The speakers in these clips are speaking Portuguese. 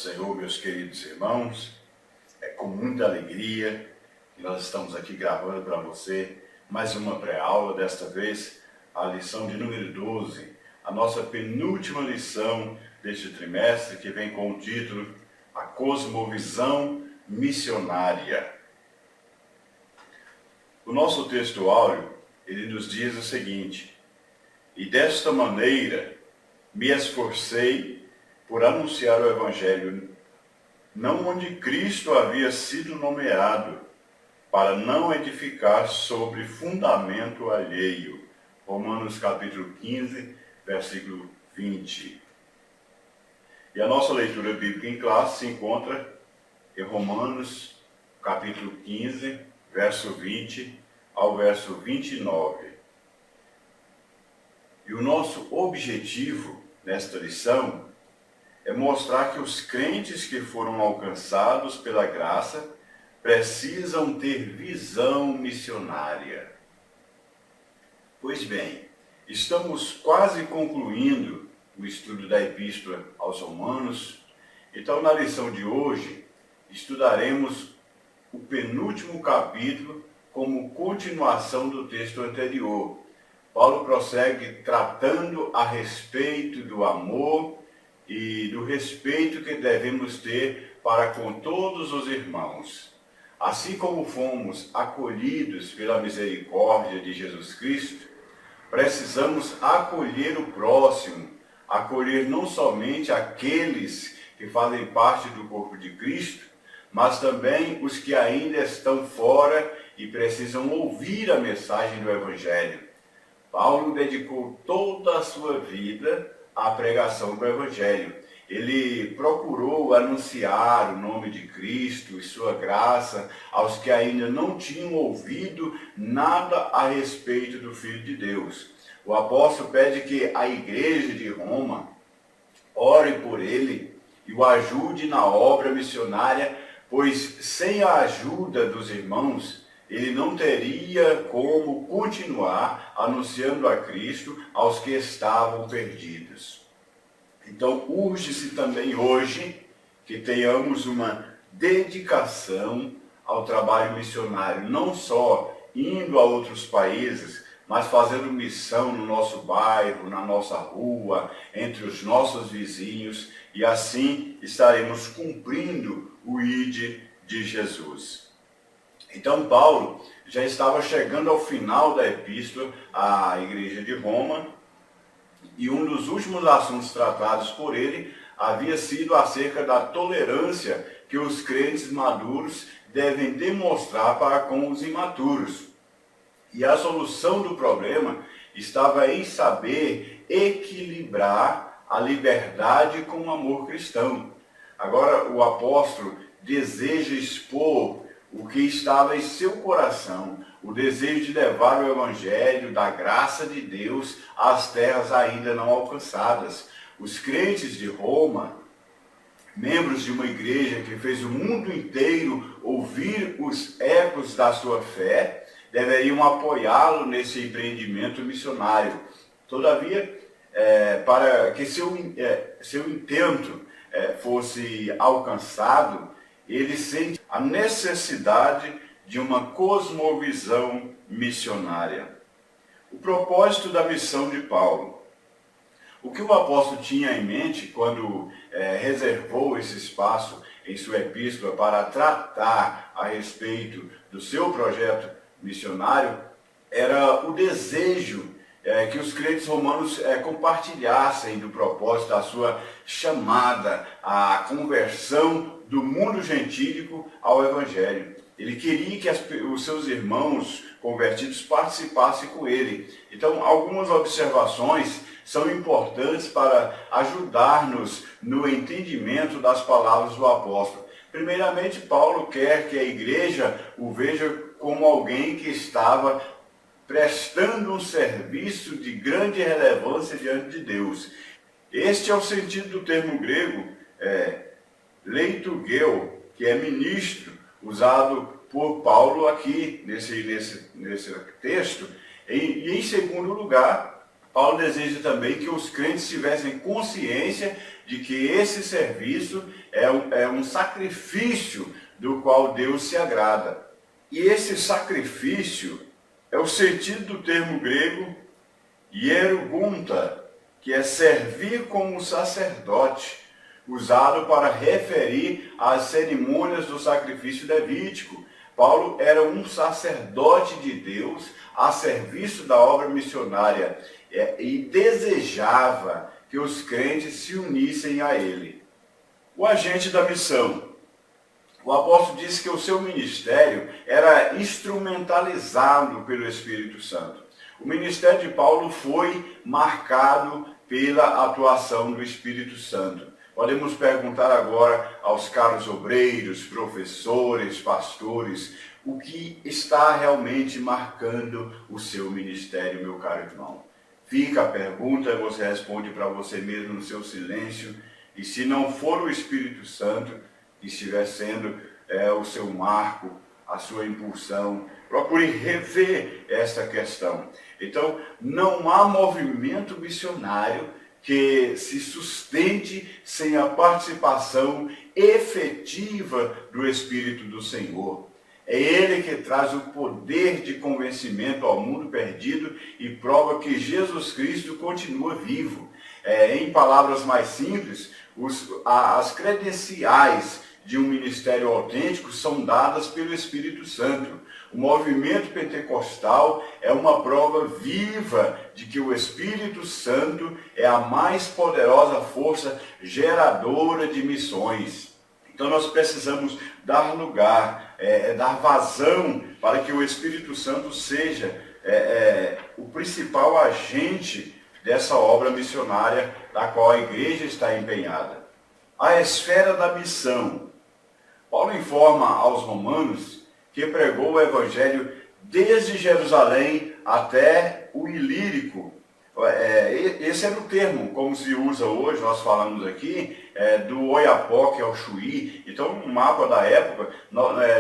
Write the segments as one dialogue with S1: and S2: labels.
S1: Senhor, meus queridos irmãos. É com muita alegria que nós estamos aqui gravando para você mais uma pré-aula, desta vez a lição de número 12, a nossa penúltima lição deste trimestre, que vem com o título A Cosmovisão Missionária. O nosso texto áureo, ele nos diz o seguinte: e desta maneira me esforcei por anunciar o Evangelho, não onde Cristo havia sido nomeado, para não edificar sobre fundamento alheio. Romanos capítulo 15, versículo 20. E a nossa leitura bíblica em classe se encontra em Romanos capítulo 15, verso 20 ao verso 29. E o nosso objetivo nesta lição é mostrar que os crentes que foram alcançados pela graça precisam ter visão missionária. Pois bem, estamos quase concluindo o estudo da Epístola aos Romanos. Então, na lição de hoje, estudaremos o penúltimo capítulo como continuação do texto anterior. Paulo prossegue tratando a respeito do amor e do respeito que devemos ter para com todos os irmãos. Assim como fomos acolhidos pela misericórdia de Jesus Cristo, precisamos acolher o próximo, acolher não somente aqueles que fazem parte do corpo de Cristo, mas também os que ainda estão fora e precisam ouvir a mensagem do Evangelho. Paulo dedicou toda a sua vida à pregação do Evangelho. Ele procurou anunciar o nome de Cristo e sua graça aos que ainda não tinham ouvido nada a respeito do Filho de Deus. O apóstolo pede que a igreja de Roma ore por ele e o ajude na obra missionária, pois sem a ajuda dos irmãos, ele não teria como continuar anunciando a Cristo aos que estavam perdidos. Então, urge-se também hoje que tenhamos uma dedicação ao trabalho missionário, não só indo a outros países, mas fazendo missão no nosso bairro, na nossa rua, entre os nossos vizinhos, e assim estaremos cumprindo o ID de Jesus. Então, Paulo já estava chegando ao final da epístola à igreja de Roma, e um dos últimos assuntos tratados por ele havia sido acerca da tolerância que os crentes maduros devem demonstrar para com os imaturos. E a solução do problema estava em saber equilibrar a liberdade com o amor cristão. Agora, o apóstolo deseja expor o que estava em seu coração, o desejo de levar o Evangelho da graça de Deus às terras ainda não alcançadas. Os crentes de Roma, membros de uma igreja que fez o mundo inteiro ouvir os ecos da sua fé, deveriam apoiá-lo nesse empreendimento missionário. Todavia, para que seu intento fosse alcançado, ele sente a necessidade de uma cosmovisão missionária. O propósito da missão de Paulo. O que o apóstolo tinha em mente quando reservou esse espaço em sua epístola para tratar a respeito do seu projeto missionário era o desejo que os crentes romanos compartilhassem do propósito da sua chamada à conversão do mundo gentílico ao Evangelho. Ele queria que os seus irmãos convertidos participassem com ele. Então, algumas observações são importantes para ajudar-nos no entendimento das palavras do apóstolo. Primeiramente, Paulo quer que a igreja o veja como alguém que estava prestando um serviço de grande relevância diante de Deus. Este é o sentido do termo grego leitugeu, que é ministro, usado por Paulo aqui nesse texto. E em segundo lugar, Paulo deseja também que os crentes tivessem consciência de que esse serviço é um sacrifício do qual Deus se agrada. E esse sacrifício é o sentido do termo grego hierogunta, que é servir como sacerdote, usado para referir às cerimônias do sacrifício levítico. Paulo era um sacerdote de Deus a serviço da obra missionária e desejava que os crentes se unissem a ele. O agente da missão. O apóstolo disse que o seu ministério era instrumentalizado pelo Espírito Santo. O ministério de Paulo foi marcado pela atuação do Espírito Santo. Podemos perguntar agora aos caros obreiros, professores, pastores, o que está realmente marcando o seu ministério, meu caro irmão? Fica a pergunta, você responde para você mesmo no seu silêncio, e se não for o Espírito Santo que estiver sendo o seu marco, a sua impulsão, procure rever essa questão. Então, não há movimento missionário que se sustente sem a participação efetiva do Espírito do Senhor. É Ele que traz o poder de convencimento ao mundo perdido e prova que Jesus Cristo continua vivo. Em palavras mais simples, as credenciais de um ministério autêntico são dadas pelo Espírito Santo. O movimento pentecostal é uma prova viva de que o Espírito Santo é a mais poderosa força geradora de missões. Então nós precisamos dar lugar, dar vazão para que o Espírito Santo seja o principal agente dessa obra missionária da qual a igreja está empenhada. A esfera da missão. Paulo informa aos romanos que pregou o evangelho desde Jerusalém até o Ilírico. Esse era o termo, como se usa hoje, nós falamos aqui, do Oiapoque ao Chuí. Então, um mapa da época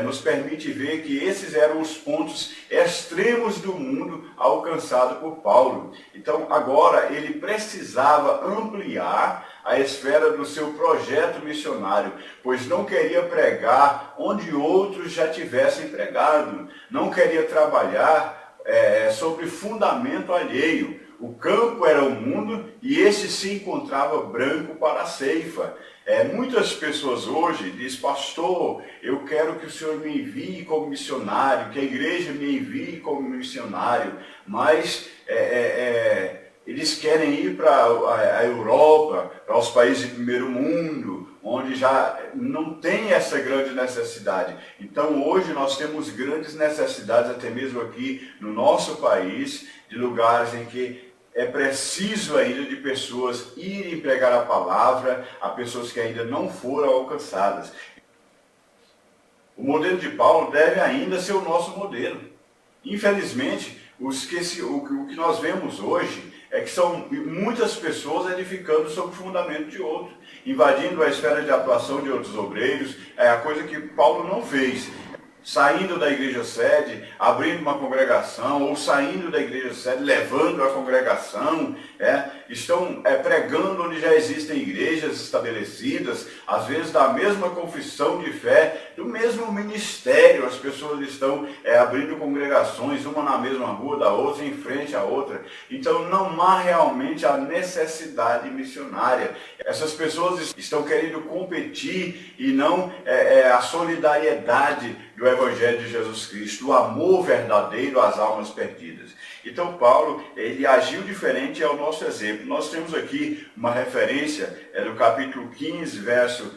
S1: nos permite ver que esses eram os pontos extremos do mundo alcançados por Paulo. Então, agora, ele precisava ampliar a esfera do seu projeto missionário, pois não queria pregar onde outros já tivessem pregado, não queria trabalhar sobre fundamento alheio. O campo era o mundo e esse se encontrava branco para a ceifa. Muitas pessoas hoje dizem, pastor, eu quero que o senhor me envie como missionário, que a igreja me envie como missionário, mas eles querem ir para a Europa, para os países de primeiro mundo, onde já não tem essa grande necessidade. Então hoje nós temos grandes necessidades, até mesmo aqui no nosso país, de lugares em que é preciso ainda de pessoas irem pregar a palavra a pessoas que ainda não foram alcançadas. O modelo de Paulo deve ainda ser o nosso modelo. Infelizmente, o que nós vemos hoje é que são muitas pessoas edificando sobre o fundamento de outro, invadindo a esfera de atuação de outros obreiros, a coisa que Paulo não fez. Saindo da igreja sede, abrindo uma congregação, ou saindo da igreja sede, levando a congregação, estão pregando onde já existem igrejas estabelecidas, às vezes da mesma confissão de fé, do mesmo ministério, as pessoas estão abrindo congregações, uma na mesma rua da outra, em frente à outra. Então não há realmente a necessidade missionária. Essas pessoas estão querendo competir e não a solidariedade do Evangelho de Jesus Cristo, o amor verdadeiro às almas perdidas. Então Paulo, ele agiu diferente ao nosso exemplo. Nós temos aqui uma referência do capítulo 15, verso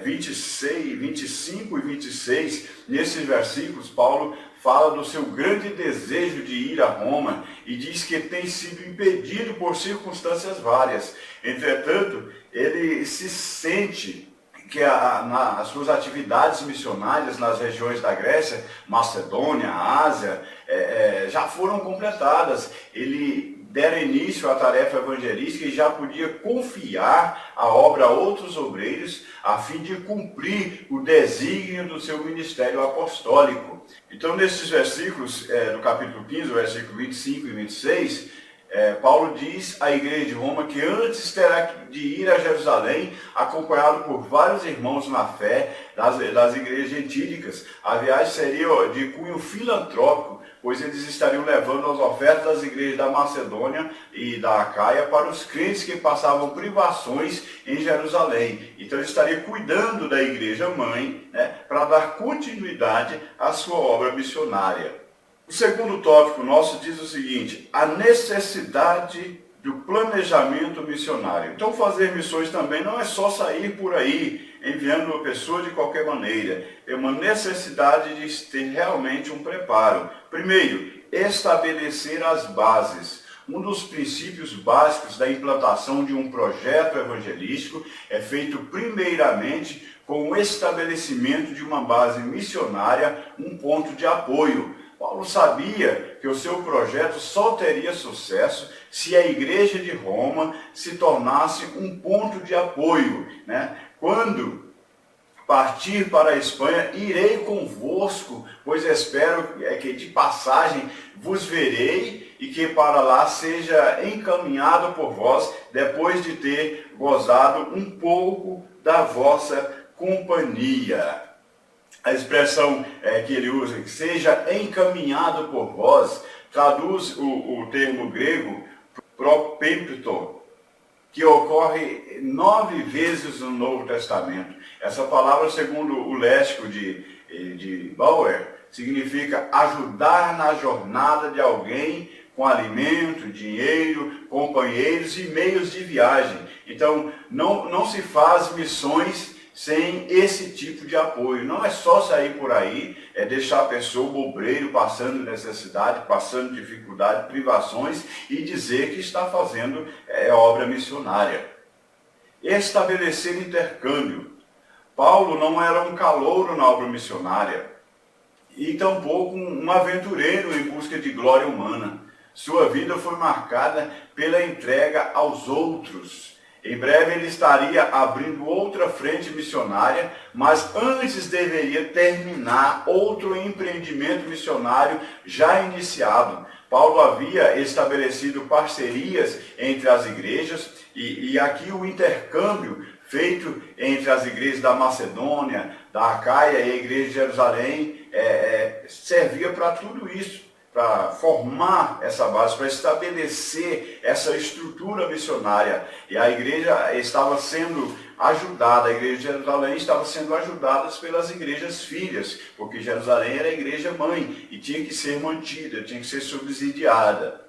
S1: 25 e 26. Nesses versículos, Paulo fala do seu grande desejo de ir a Roma e diz que tem sido impedido por circunstâncias várias. Entretanto, ele se sente que as suas atividades missionárias nas regiões da Grécia, Macedônia, Ásia, já foram completadas. Ele dera início à tarefa evangelística e já podia confiar a obra a outros obreiros a fim de cumprir o desígnio do seu ministério apostólico. Então, nesses versículos do capítulo 15, versículo 25 e 26, Paulo diz à igreja de Roma que antes terá de ir a Jerusalém, acompanhado por vários irmãos na fé das igrejas gentílicas. A viagem seria de cunho filantrópico, pois eles estariam levando as ofertas das igrejas da Macedônia e da Acaia para os crentes que passavam privações em Jerusalém. Então ele estaria cuidando da igreja mãe, né, para dar continuidade à sua obra missionária. O segundo tópico nosso diz o seguinte: a necessidade do planejamento missionário. Então fazer missões também não é só sair por aí enviando uma pessoa de qualquer maneira. É uma necessidade de ter realmente um preparo. Primeiro, estabelecer as bases. Um dos princípios básicos da implantação de um projeto evangelístico é feito primeiramente com o estabelecimento de uma base missionária, um ponto de apoio. Paulo sabia que o seu projeto só teria sucesso se a igreja de Roma se tornasse um ponto de apoio, né? Quando partir para a Espanha, irei convosco, pois espero que de passagem vos verei e que para lá seja encaminhado por vós, depois de ter gozado um pouco da vossa companhia. A expressão que ele usa, que seja encaminhado por vós, traduz o termo grego propempto, que ocorre 9 vezes no Novo Testamento. Essa palavra, segundo o léxico de Bauer, significa ajudar na jornada de alguém com alimento, dinheiro, companheiros e meios de viagem. Então, não se faz missões sem esse tipo de apoio. Não é só sair por aí, é deixar a pessoa, o obreiro, passando necessidade, passando dificuldade, privações, e dizer que está fazendo obra missionária. Estabelecer intercâmbio. Paulo não era um calouro na obra missionária, e tampouco um aventureiro em busca de glória humana. Sua vida foi marcada pela entrega aos outros. Em breve ele estaria abrindo outra frente missionária, mas antes deveria terminar outro empreendimento missionário já iniciado. Paulo havia estabelecido parcerias entre as igrejas e aqui o intercâmbio feito entre as igrejas da Macedônia, da Acaia e a igreja de Jerusalém servia para tudo isso, para formar essa base, para estabelecer essa estrutura missionária. E a igreja estava sendo ajudada, a igreja de Jerusalém estava sendo ajudada pelas igrejas filhas, porque Jerusalém era a igreja mãe e tinha que ser mantida, tinha que ser subsidiada.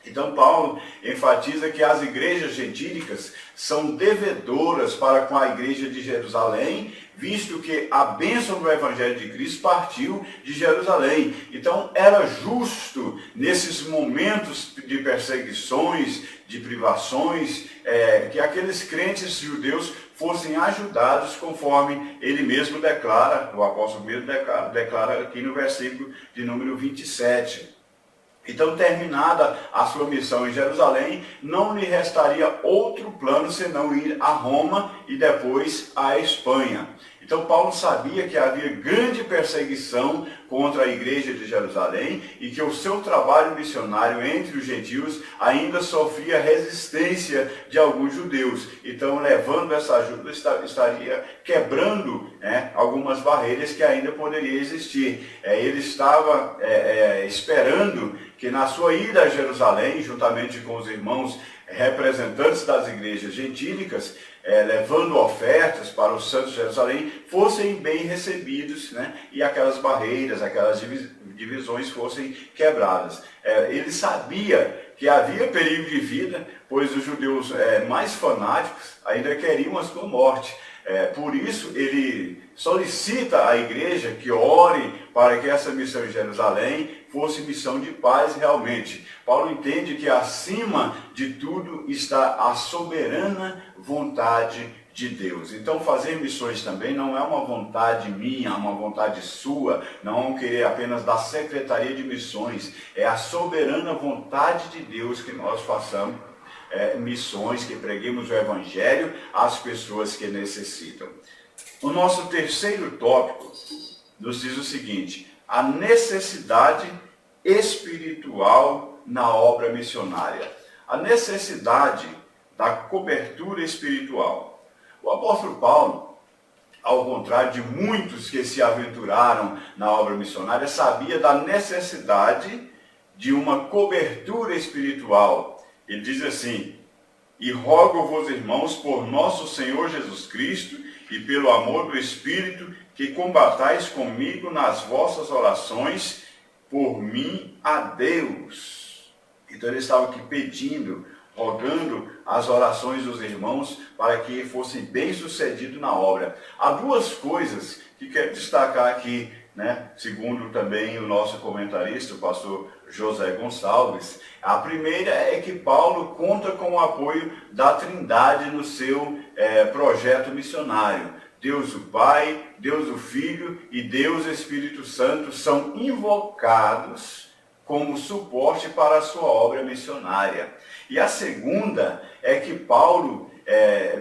S1: Então Paulo enfatiza que as igrejas gentílicas são devedoras para com a igreja de Jerusalém, visto que a bênção do Evangelho de Cristo partiu de Jerusalém. Então era justo, nesses momentos de perseguições, de privações, que aqueles crentes judeus fossem ajudados, conforme ele mesmo declara, o apóstolo mesmo declara aqui no versículo de número 27. Então, terminada a sua missão em Jerusalém, não lhe restaria outro plano senão ir a Roma e depois à Espanha. Então, Paulo sabia que havia grande perseguição contra a igreja de Jerusalém e que o seu trabalho missionário entre os gentios ainda sofria resistência de alguns judeus. Então, levando essa ajuda, estaria quebrando algumas barreiras que ainda poderiam existir. Ele estava esperando que na sua ida a Jerusalém, juntamente com os irmãos representantes das igrejas gentílicas, levando ofertas para os santos de Jerusalém, fossem bem recebidos, e aquelas barreiras, aquelas divisões fossem quebradas. Ele sabia que havia perigo de vida, pois os judeus mais fanáticos ainda queriam a sua morte. Por isso, ele solicita à igreja que ore para que essa missão em Jerusalém fosse missão de paz realmente. Paulo entende que acima de tudo está a soberana vontade de Deus. Então fazer missões também não é uma vontade minha, uma vontade sua, não é um querer apenas da Secretaria de Missões, é a soberana vontade de Deus que nós façamos missões, que preguemos o Evangelho às pessoas que necessitam. O nosso terceiro tópico nos diz o seguinte: a necessidade espiritual na obra missionária. A necessidade da cobertura espiritual. O apóstolo Paulo, ao contrário de muitos que se aventuraram na obra missionária, sabia da necessidade de uma cobertura espiritual. Ele diz assim: e rogo-vos, irmãos, por nosso Senhor Jesus Cristo e pelo amor do Espírito, que combatais comigo nas vossas orações por mim a Deus. Então ele estava aqui pedindo, rogando as orações dos irmãos para que fossem bem-sucedidos na obra. Há duas coisas que quero destacar aqui, né? Segundo também o nosso comentarista, o pastor José Gonçalves. A primeira é que Paulo conta com o apoio da Trindade no seu projeto missionário. Deus o Pai, Deus o Filho e Deus o Espírito Santo são invocados como suporte para a sua obra missionária. E a segunda é que Paulo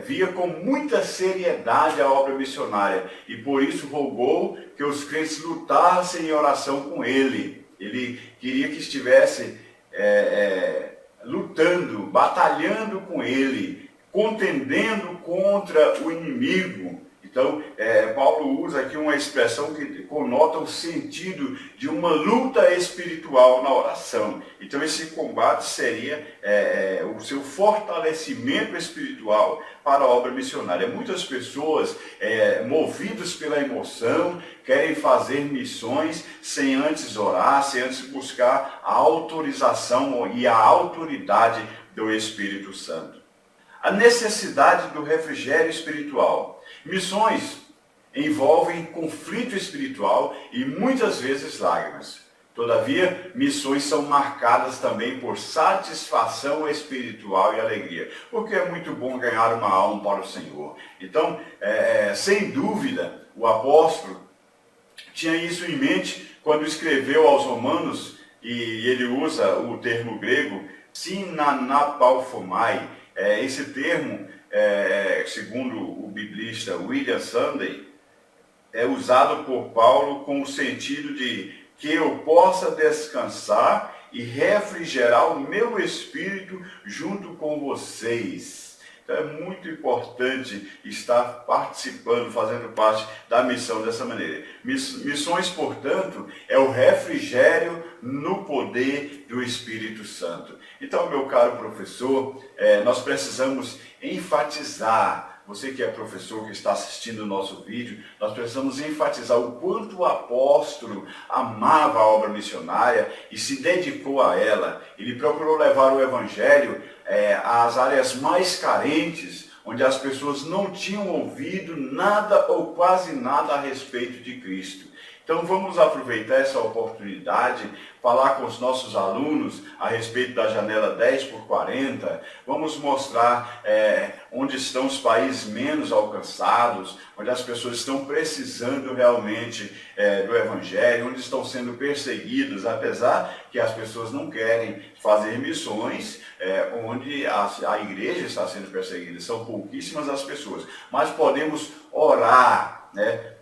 S1: via com muita seriedade a obra missionária e por isso rogou que os crentes lutassem em oração com ele. Ele queria que estivesse lutando, batalhando com ele, contendendo contra o inimigo. Então, Paulo usa aqui uma expressão que conota o sentido de uma luta espiritual na oração. Então, esse combate seria o seu fortalecimento espiritual para a obra missionária. Muitas pessoas, movidas pela emoção, querem fazer missões sem antes orar, sem antes buscar a autorização e a autoridade do Espírito Santo. A necessidade do refrigério espiritual. Missões envolvem conflito espiritual e muitas vezes lágrimas. Todavia, missões são marcadas também por satisfação espiritual e alegria, porque é muito bom ganhar uma alma para o Senhor. Então, sem dúvida, o apóstolo tinha isso em mente quando escreveu aos Romanos, e ele usa o termo grego sinanapalphomai. Esse termo, segundo o biblista William Sunday, é usado por Paulo com o sentido de que eu possa descansar e refrigerar o meu espírito junto com vocês. Então é muito importante estar participando, fazendo parte da missão dessa maneira. Missões, portanto, é o refrigério no poder do Espírito Santo. Então, meu caro professor, nós precisamos enfatizar, você que é professor, que está assistindo o nosso vídeo, nós precisamos enfatizar o quanto o apóstolo amava a obra missionária e se dedicou a ela. Ele procurou levar o evangelho às áreas mais carentes, onde as pessoas não tinham ouvido nada ou quase nada a respeito de Cristo. Então vamos aproveitar essa oportunidade, falar com os nossos alunos a respeito da janela 10x40, vamos mostrar onde estão os países menos alcançados, onde as pessoas estão precisando realmente do Evangelho, onde estão sendo perseguidas, apesar que as pessoas não querem fazer missões, onde a igreja está sendo perseguida, são pouquíssimas as pessoas, mas podemos orar,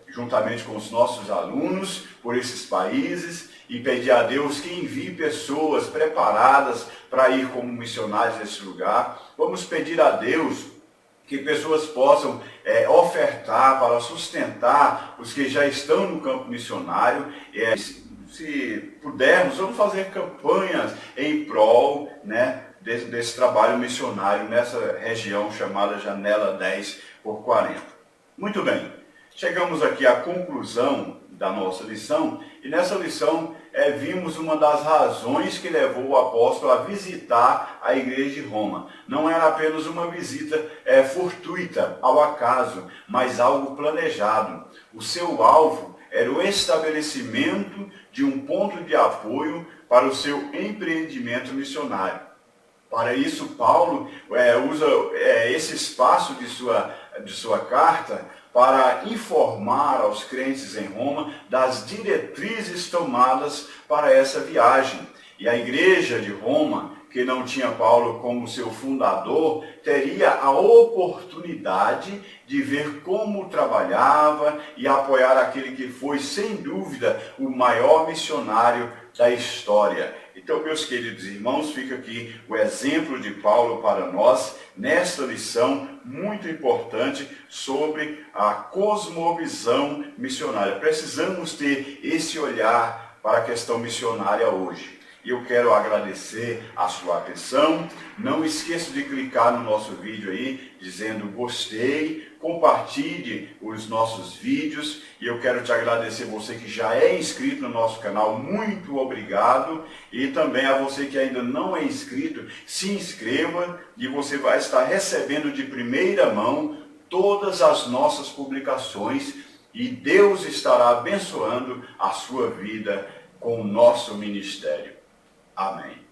S1: juntamente com os nossos alunos, por esses países, e pedir a Deus que envie pessoas preparadas para ir como missionários nesse lugar. Vamos pedir a Deus que pessoas possam ofertar para sustentar os que já estão no campo missionário. Se pudermos, vamos fazer campanhas em prol, desse trabalho missionário nessa região chamada Janela 10x40. Muito bem. Chegamos aqui à conclusão da nossa lição, e nessa lição vimos uma das razões que levou o apóstolo a visitar a igreja de Roma. Não era apenas uma visita fortuita, ao acaso, mas algo planejado. O seu alvo era o estabelecimento de um ponto de apoio para o seu empreendimento missionário. Para isso, Paulo usa esse espaço de sua carta para informar aos crentes em Roma das diretrizes tomadas para essa viagem. E a igreja de Roma, que não tinha Paulo como seu fundador, teria a oportunidade de ver como trabalhava e apoiar aquele que foi, sem dúvida, o maior missionário da história. Então, meus queridos irmãos, fica aqui o exemplo de Paulo para nós, nesta lição muito importante sobre a cosmovisão missionária. Precisamos ter esse olhar para a questão missionária hoje. E eu quero agradecer a sua atenção. Não esqueça de clicar no nosso vídeo aí, dizendo gostei, compartilhe os nossos vídeos. E eu quero te agradecer, você que já é inscrito no nosso canal, muito obrigado. E também a você que ainda não é inscrito, se inscreva e você vai estar recebendo de primeira mão todas as nossas publicações. E Deus estará abençoando a sua vida com o nosso ministério. Amém.